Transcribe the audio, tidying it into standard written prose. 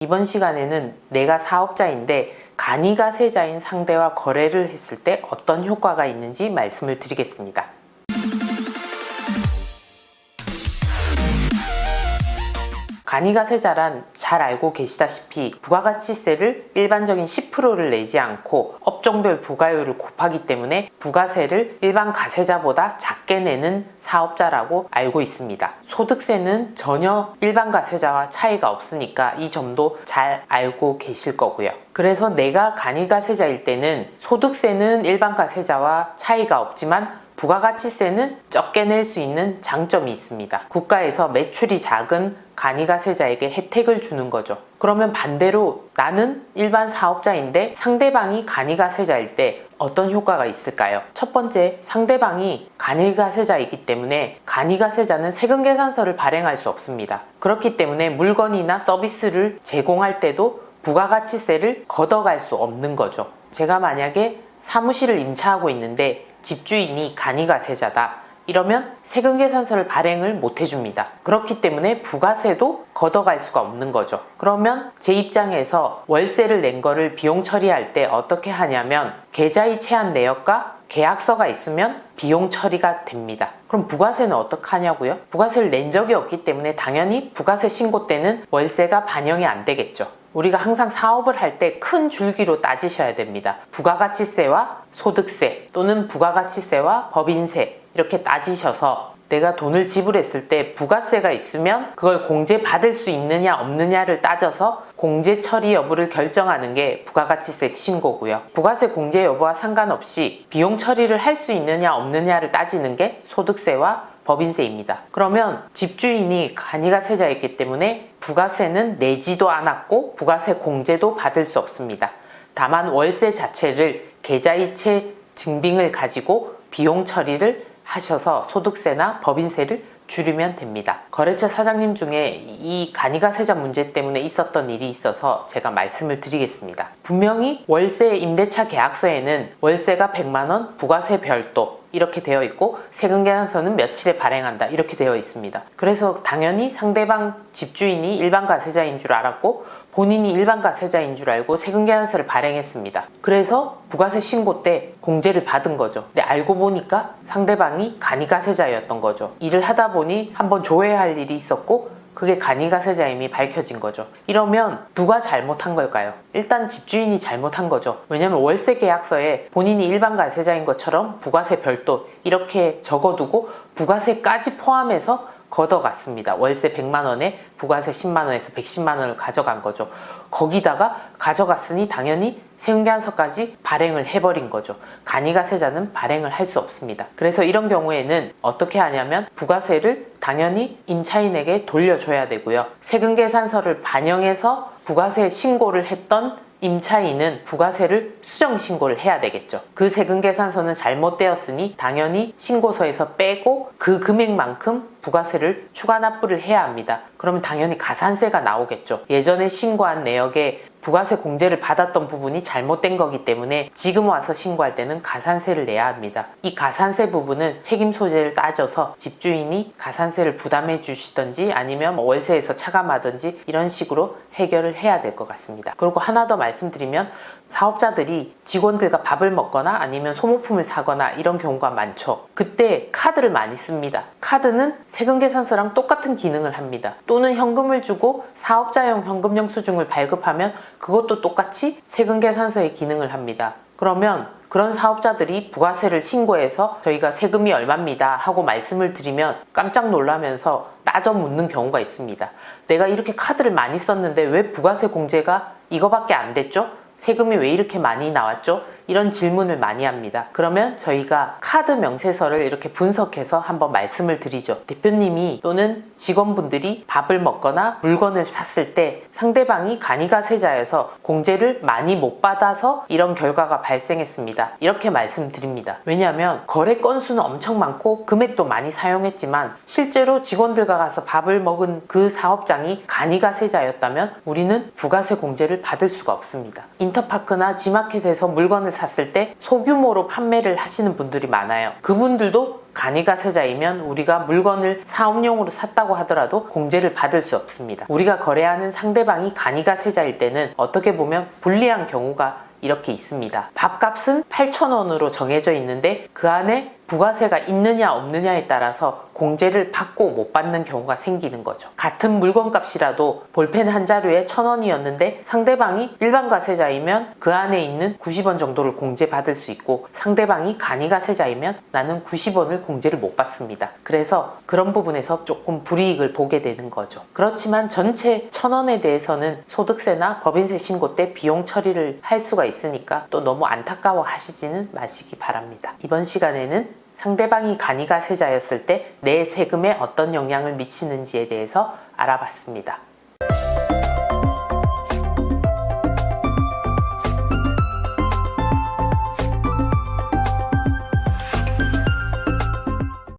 이번 시간에는 내가 사업자인데 간이가세자인 상대와 거래를 했을 때 어떤 효과가 있는지 말씀을 드리겠습니다. 간이가세자란 잘 알고 계시다시피 부가가치세를 일반적인 10%를 내지 않고 업종별 부가율을 곱하기 때문에 부가세를 일반 가세자보다 작게 내는 사업자라고 알고 있습니다. 소득세는 전혀 일반 가세자와 차이가 없으니까 이 점도 잘 알고 계실 거고요. 그래서 내가 간이가세자일 때는 소득세는 일반 가세자와 차이가 없지만 부가가치세는 적게 낼 수 있는 장점이 있습니다. 국가에서 매출이 작은 간이가세자에게 혜택을 주는 거죠. 그러면 반대로 나는 일반 사업자인데 상대방이 간이가세자일 때 어떤 효과가 있을까요? 첫 번째, 상대방이 간이가세자이기 때문에 간이가세자는 세금계산서를 발행할 수 없습니다. 그렇기 때문에 물건이나 서비스를 제공할 때도 부가가치세를 걷어갈 수 없는 거죠. 제가 만약에 사무실을 임차하고 있는데 집주인이 간이가세자다 이러면 세금계산서를 발행을 못 해줍니다. 그렇기 때문에 부가세도 걷어갈 수가 없는 거죠. 그러면 제 입장에서 월세를 낸 거를 비용 처리할 때 어떻게 하냐면 계좌이 체한 내역과 계약서가 있으면 비용 처리가 됩니다. 그럼 부가세는 어떻게 하냐고요? 부가세를 낸 적이 없기 때문에 당연히 부가세 신고 때는 월세가 반영이 안 되겠죠. 우리가 항상 사업을 할 때 큰 줄기로 따지셔야 됩니다. 부가가치세와 소득세 또는 부가가치세와 법인세 이렇게 따지셔서 내가 돈을 지불했을 때 부가세가 있으면 그걸 공제받을 수 있느냐 없느냐를 따져서 공제 처리 여부를 결정하는 게 부가가치세 신고고요. 부가세 공제 여부와 상관없이 비용 처리를 할 수 있느냐 없느냐를 따지는 게 소득세와 법인세입니다. 그러면 집주인이 간이가세자였기 때문에 부가세는 내지도 않았고 부가세 공제도 받을 수 없습니다. 다만 월세 자체를 계좌이체 증빙을 가지고 비용 처리를 하셔서 소득세나 법인세를 줄이면 됩니다. 거래처 사장님 중에 이 간이가세자 문제 때문에 있었던 일이 있어서 제가 말씀을 드리겠습니다. 분명히 월세 임대차 계약서에는 월세가 100만 원, 부가세 별도 이렇게 되어 있고 세금계산서는 며칠에 발행한다 이렇게 되어 있습니다. 그래서 당연히 상대방 집주인이 일반 가세자인 줄 알았고 본인이 일반 가세자인 줄 알고 세금계산서를 발행했습니다. 그래서 부가세 신고 때 공제를 받은 거죠. 근데 알고 보니까 상대방이 간이가세자였던 거죠. 일을 하다 보니 한번 조회할 일이 있었고 그게 간이가세자임이 밝혀진 거죠. 이러면 누가 잘못한 걸까요? 일단 집주인이 잘못한 거죠. 왜냐면 월세 계약서에 본인이 일반 가세자인 것처럼 부가세 별도 이렇게 적어두고 부가세까지 포함해서 걷어갔습니다. 월세 100만 원에 부가세 10만 원에서 110만 원을 가져간 거죠. 거기다가 가져갔으니 당연히 세금계산서까지 발행을 해버린 거죠. 간이가세자는 발행을 할 수 없습니다. 그래서 이런 경우에는 어떻게 하냐면 부가세를 당연히 임차인에게 돌려줘야 되고요. 세금계산서를 반영해서 부가세 신고를 했던 임차인은 부가세를 수정 신고를 해야 되겠죠. 그 세금계산서는 잘못되었으니 당연히 신고서에서 빼고 그 금액만큼 부가세를 추가 납부를 해야 합니다. 그러면 당연히 가산세가 나오겠죠. 예전에 신고한 내역에 부가세 공제를 받았던 부분이 잘못된 거기 때문에 지금 와서 신고할 때는 가산세를 내야 합니다. 이 가산세 부분은 책임 소재를 따져서 집주인이 가산세를 부담해 주시던지 아니면 월세에서 차감하든지 이런 식으로 해결을 해야 될 것 같습니다. 그리고 하나 더 말씀드리면 사업자들이 직원들과 밥을 먹거나 아니면 소모품을 사거나 이런 경우가 많죠. 그때 카드를 많이 씁니다. 카드는 세금계산서랑 똑같은 기능을 합니다. 또는 현금을 주고 사업자용 현금 영수증을 발급하면 그것도 똑같이 세금계산서의 기능을 합니다. 그러면 그런 사업자들이 부가세를 신고해서 저희가 세금이 얼마입니다 하고 말씀을 드리면 깜짝 놀라면서 따져 묻는 경우가 있습니다. 내가 이렇게 카드를 많이 썼는데 왜 부가세 공제가 이거밖에 안 됐죠? 세금이 왜 이렇게 많이 나왔죠? 이런 질문을 많이 합니다. 그러면 저희가 카드 명세서를 이렇게 분석해서 한번 말씀을 드리죠. 대표님이 또는 직원분들이 밥을 먹거나 물건을 샀을 때 상대방이 간이가세자여서 공제를 많이 못 받아서 이런 결과가 발생했습니다. 이렇게 말씀드립니다. 왜냐하면 거래 건수는 엄청 많고 금액도 많이 사용했지만 실제로 직원들과 가서 밥을 먹은 그 사업장이 간이가세자였다면 우리는 부가세 공제를 받을 수가 없습니다. 인터파크나 지마켓에서 물건을 샀을 때 소규모로 판매를 하시는 분들이 많아요. 그분들도 간이가세자이면 우리가 물건을 사업용으로 샀다고 하더라도 공제를 받을 수 없습니다. 우리가 거래하는 상대방이 간이가세자일 때는 어떻게 보면 불리한 경우가 이렇게 있습니다. 밥값은 8,000원으로 정해져 있는데 그 안에 부가세가 있느냐 없느냐에 따라서 공제를 받고 못 받는 경우가 생기는 거죠. 같은 물건값이라도 볼펜 한 자루에 1,000원이었는데 상대방이 일반 가세자이면 그 안에 있는 90원 정도를 공제받을 수 있고, 상대방이 간이가세자이면 나는 90원을 공제를 못 받습니다. 그래서 그런 부분에서 조금 불이익을 보게 되는 거죠. 그렇지만 전체 1,000원에 대해서는 소득세나 법인세 신고 때 비용 처리를 할 수가 있으니까 또 너무 안타까워 하시지는 마시기 바랍니다. 이번 시간에는 상대방이 간이가세자였을 때 내 세금에 어떤 영향을 미치는지에 대해서 알아봤습니다.